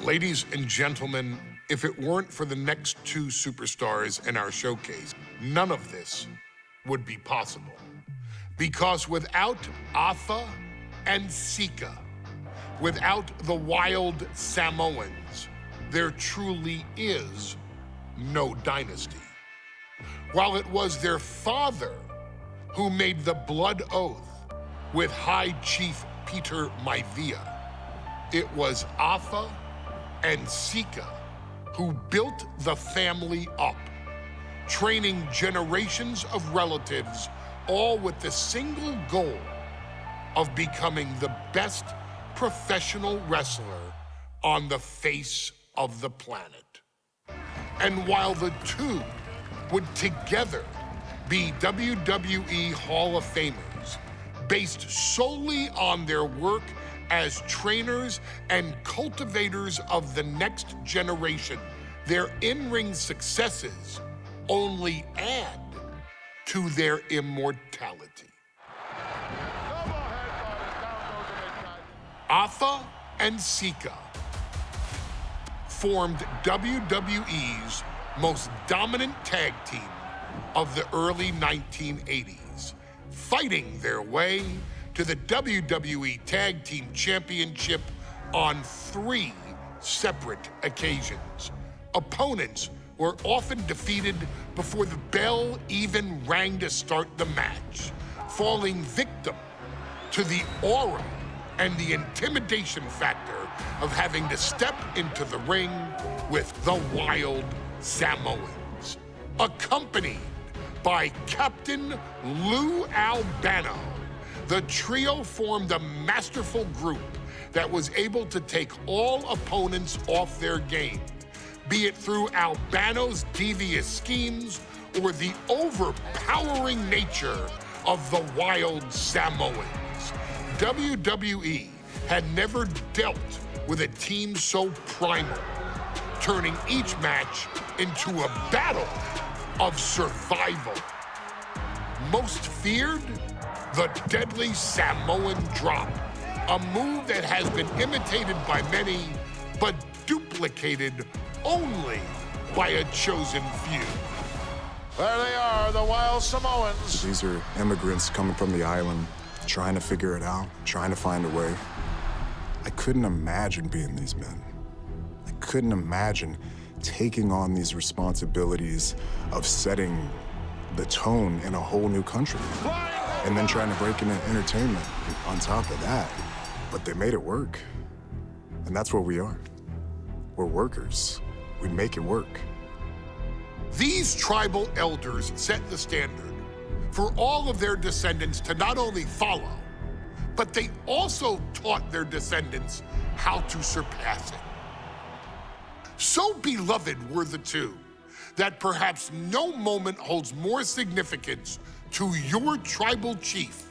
Ladies and gentlemen, if it weren't for the next two superstars in our showcase, none of this would be possible. Because without Afa and Sika, without the wild Samoans, there truly is no dynasty. While it was their father who made the blood oath with High Chief Peter Maivia, it was Afa and Sika who built the family up, training generations of relatives, all with the single goal of becoming the best professional wrestler on the face of the planet. And while the two would together be WWE Hall of Famers, based solely on their work as trainers and cultivators of the next generation, their in-ring successes only add to their immortality. Afa and Sika formed WWE's most dominant tag team of the early 1980s, fighting their way to the WWE Tag Team Championship on 3 separate occasions. Opponents were often defeated before the bell even rang to start the match, falling victim to the aura and the intimidation factor of having to step into the ring with the wild Samoans, accompanied by Captain Lou Albano. The trio formed a masterful group that was able to take all opponents off their game, be it through Albano's devious schemes or the overpowering nature of the wild Samoans. WWE had never dealt with a team so primal, turning each match into a battle of survival. Most feared, the deadly Samoan drop, a move that has been imitated by many, but duplicated only by a chosen few. There they are, the wild Samoans. These are immigrants coming from the island, trying to figure it out, trying to find a way. I couldn't imagine being these men. I couldn't imagine taking on these responsibilities of setting the tone in a whole new country. And then trying to break into entertainment on top of that. But they made it work. And that's what we are. We're workers. We make it work. These tribal elders set the standard for all of their descendants to not only follow, but they also taught their descendants how to surpass it. So beloved were the two that perhaps no moment holds more significance to your tribal chief,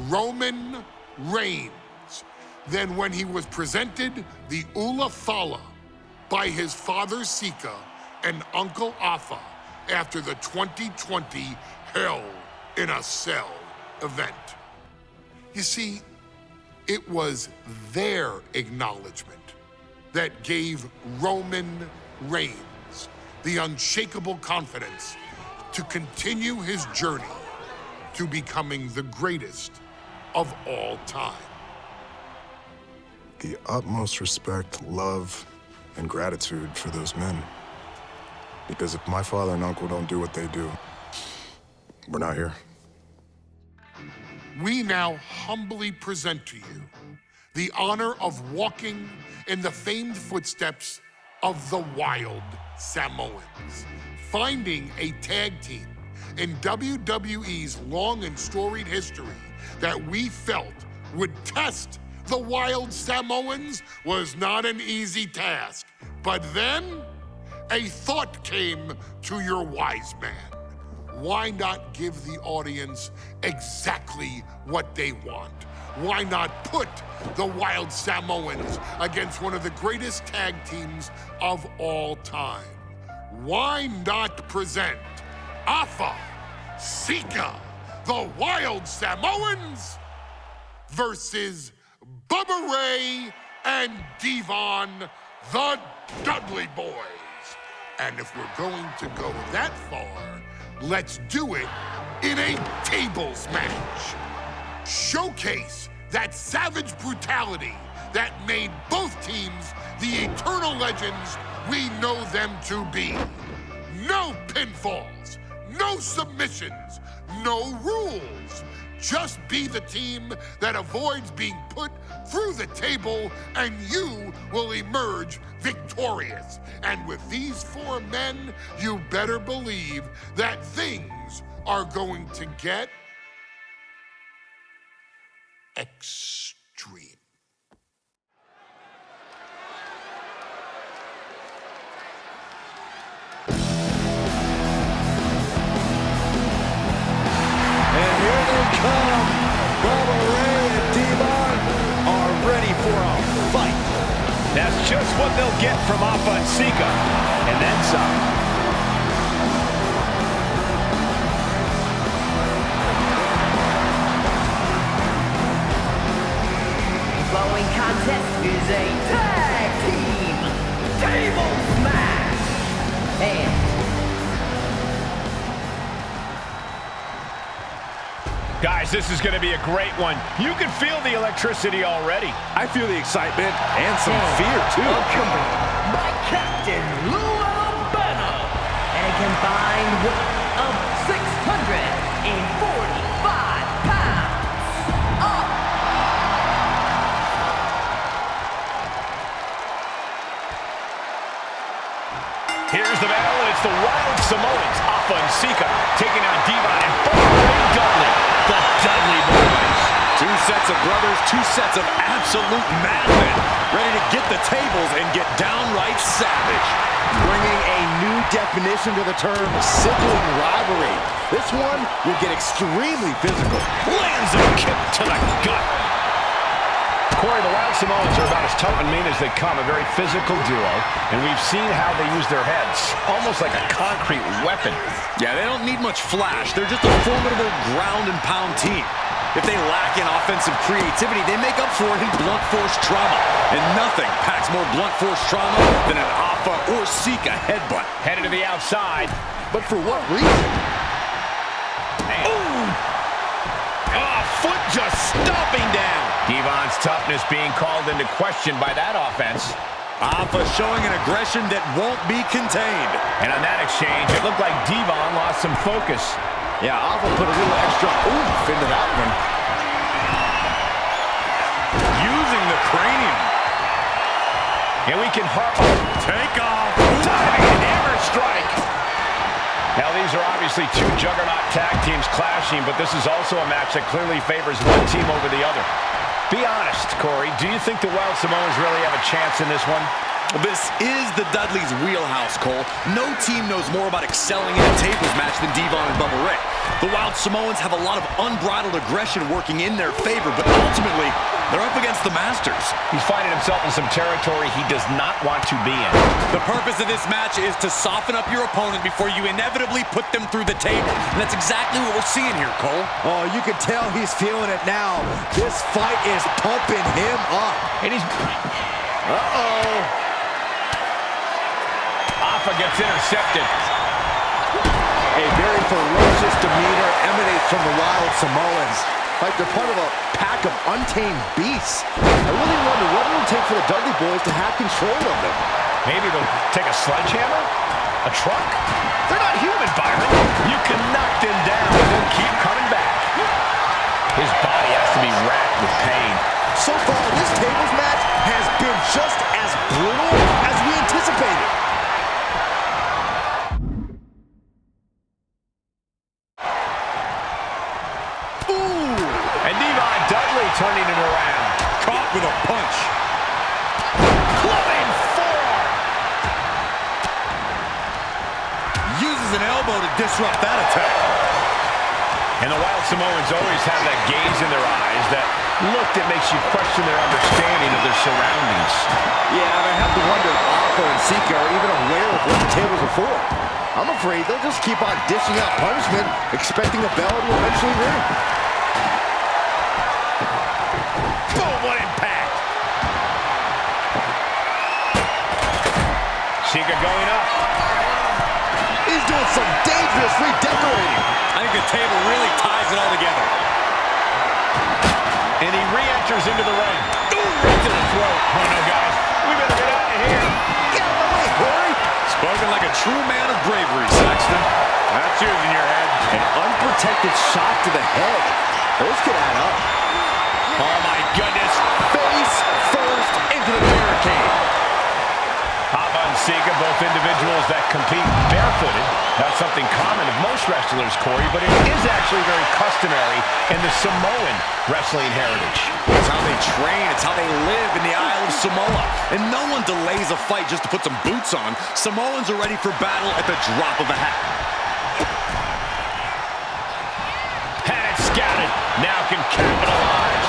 Roman Reigns, than when he was presented the Ula Fala by his father Sika and Uncle Afa after the 2020 Hell in a Cell event. You see, it was their acknowledgement that gave Roman Reigns the unshakable confidence to continue his journey to becoming the greatest of all time. The utmost respect, love, and gratitude for those men. Because if my father and uncle don't do what they do, we're not here. We now humbly present to you the honor of walking in the famed footsteps of the wild Samoans, finding a tag team in WWE's long and storied history that we felt would test the wild Samoans was not an easy task. But then a thought came to your wise man. Why not give the audience exactly what they want? Why not put the wild Samoans against one of the greatest tag teams of all time? Why not present Afa, Sika, the wild Samoans versus Bubba Ray and Devon the Dudley Boys. And if we're going to go that far, let's do it in a tables match. Showcase that savage brutality that made both teams the eternal legends we know them to be. No pinfalls, no submissions, no rules. Just be the team that avoids being put through the table, and you will emerge victorious. And with these 4 men, you better believe that things are going to get extreme. And here they come. Bubba Ray and Devon are ready for a fight. That's just what they'll get from Afa and Sika, and then some. The following contest is a tag team tables match. And guys, this is going to be a great one. You can feel the electricity already. I feel the excitement and some fear, too. accompanied by Captain Lou Albano and a combined weight of 645 pounds. Up. Here's the battle, and it's the Wild Samoans, Afa and Sika, taking on Devon and Boyz Dudley, the Dudley Boys. 2 sets of brothers, 2 sets of absolute madmen, ready to get the tables and get downright savage. Bringing a new definition to the term sibling rivalry. This one will get extremely physical. Lands a kick to the gut. Corey, the Wild Samoans are about as tough and mean as they come, a very physical duo, and we've seen how they use their heads, almost like a concrete weapon. Yeah, they don't need much flash. They're just a formidable ground and pound team. If they lack in offensive creativity, they make up for it in blunt force trauma. And nothing packs more blunt force trauma than an Afa or Sika headbutt. Headed to the outside. But for what reason? Ooh! Oh, foot just stomping down. Devon's toughness being called into question by that offense. Afa showing an aggression that won't be contained. And on that exchange, it looked like Devon lost some focus. Yeah, Afa put a little extra oomph into that one. Using the cranium. And we can take off. Diving hammer strike. Now, these are obviously 2 juggernaut tag teams clashing, but this is also a match that clearly favors one team over the other. Be honest, Corey, do you think the Wild Samoans really have a chance in this one? This is the Dudley's wheelhouse, Cole. No team knows more about excelling in a tables match than Devon and Bubba Ray. The Wild Samoans have a lot of unbridled aggression working in their favor, but ultimately, they're up against the Masters. He's finding himself in some territory he does not want to be in. The purpose of this match is to soften up your opponent before you inevitably put them through the table. And that's exactly what we're seeing here, Cole. Oh, you can tell he's feeling it now. This fight is pumping him up. And he's... Uh-oh. Afa gets intercepted. A very ferocious demeanor emanates from the Wild Samoans. Like they're part of a pack of untamed beasts. I really wonder what it will take for the Dudley Boys to have control of them. Maybe they'll take a sledgehammer? A truck? They're not human, Byron. You can knock them down and they'll keep coming back. His body has to be racked with pain. So far, this tables match has been just as brutal as we anticipated. Turning it around. Caught with a punch. Clubbing forearm. Uses an elbow to disrupt that attack. And the Wild Samoans always have that gaze in their eyes, that look that makes you question their understanding of their surroundings. Yeah, and I have to wonder if Afa and Sika are even aware of what the tables are for. I'm afraid they'll just keep on dishing out punishment, expecting the bell to eventually ring. Boom, what impact! Sika going up. He's doing some dangerous redecorating. I think the table really ties it all together. And he re-enters into the ring. Ooh, right to the throat. Oh, no, guys. We better get out of here. Get out of the way, Corey. Spoken like a true man of bravery, Saxton. That's yours in your head. An unprotected shot to the head. Those could add up. Oh, my goodness. Face first into the barricade. Hava and Sika, both individuals that compete barefooted. Not something common of most wrestlers, Corey, but it is actually very customary in the Samoan wrestling heritage. It's how they train. It's how they live in the Isle of Samoa. And no one delays a fight just to put some boots on. Samoans are ready for battle at the drop of a hat. Had it scouted. Now can capitalize.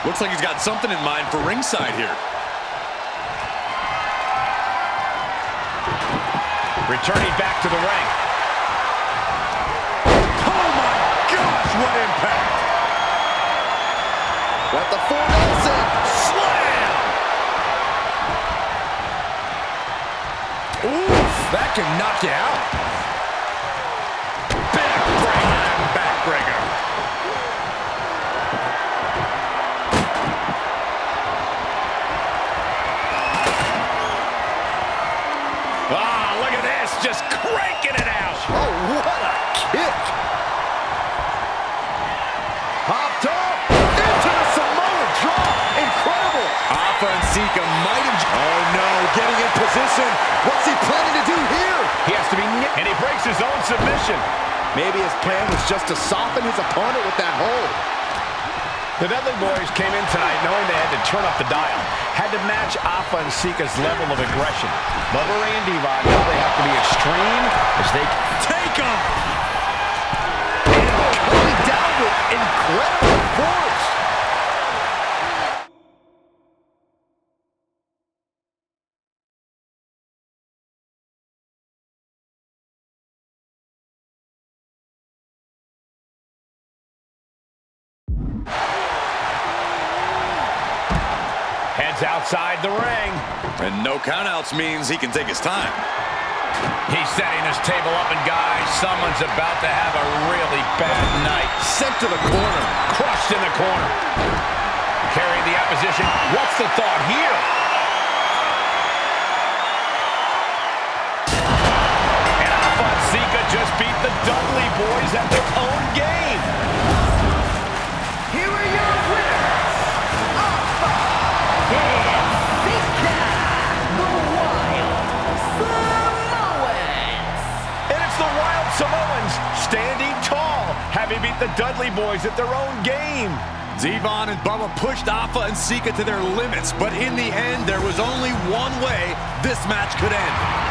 Looks like he's got something in mind for ringside here. Returning back to the ring. Oh my gosh, what impact! Got the 4 Nelson. Slam! Oof, that can knock you out. Backbreaker, backbreaker. Ah, look at this, just cranking it out. Oh, what a kick. Hopped up into the Samoan drop. Incredible. Alpha and Sika might have... Oh no, getting in position. What's he planning to do here? He has to be... And he breaks his own submission. Maybe his plan was just to soften his opponent with that hold. The Dudley Boyz came in tonight knowing they had to turn up the dial. Had to match Alpha and Sika's level of aggression. Bubba Ray and Devon know they have to be extreme as they Take him! And coming down with incredible force. heads outside the ring. And no countouts means he can take his time. He's setting his table up, and guys, someone's about to have a really bad night. Sent to the corner. Crushed in the corner. Carrying the opposition. What's the thought here? And Alpha and Sika just beat the Dudley Boyz at their own game. Here are your winners, Alpha and Sika, the Wild Samoans. And it's the Wild Samoans standing tall, having beat the Dudley Boyz at their own game. Devon and Bubba pushed Alpha and Sika to their limits, but in the end, there was only one way this match could end.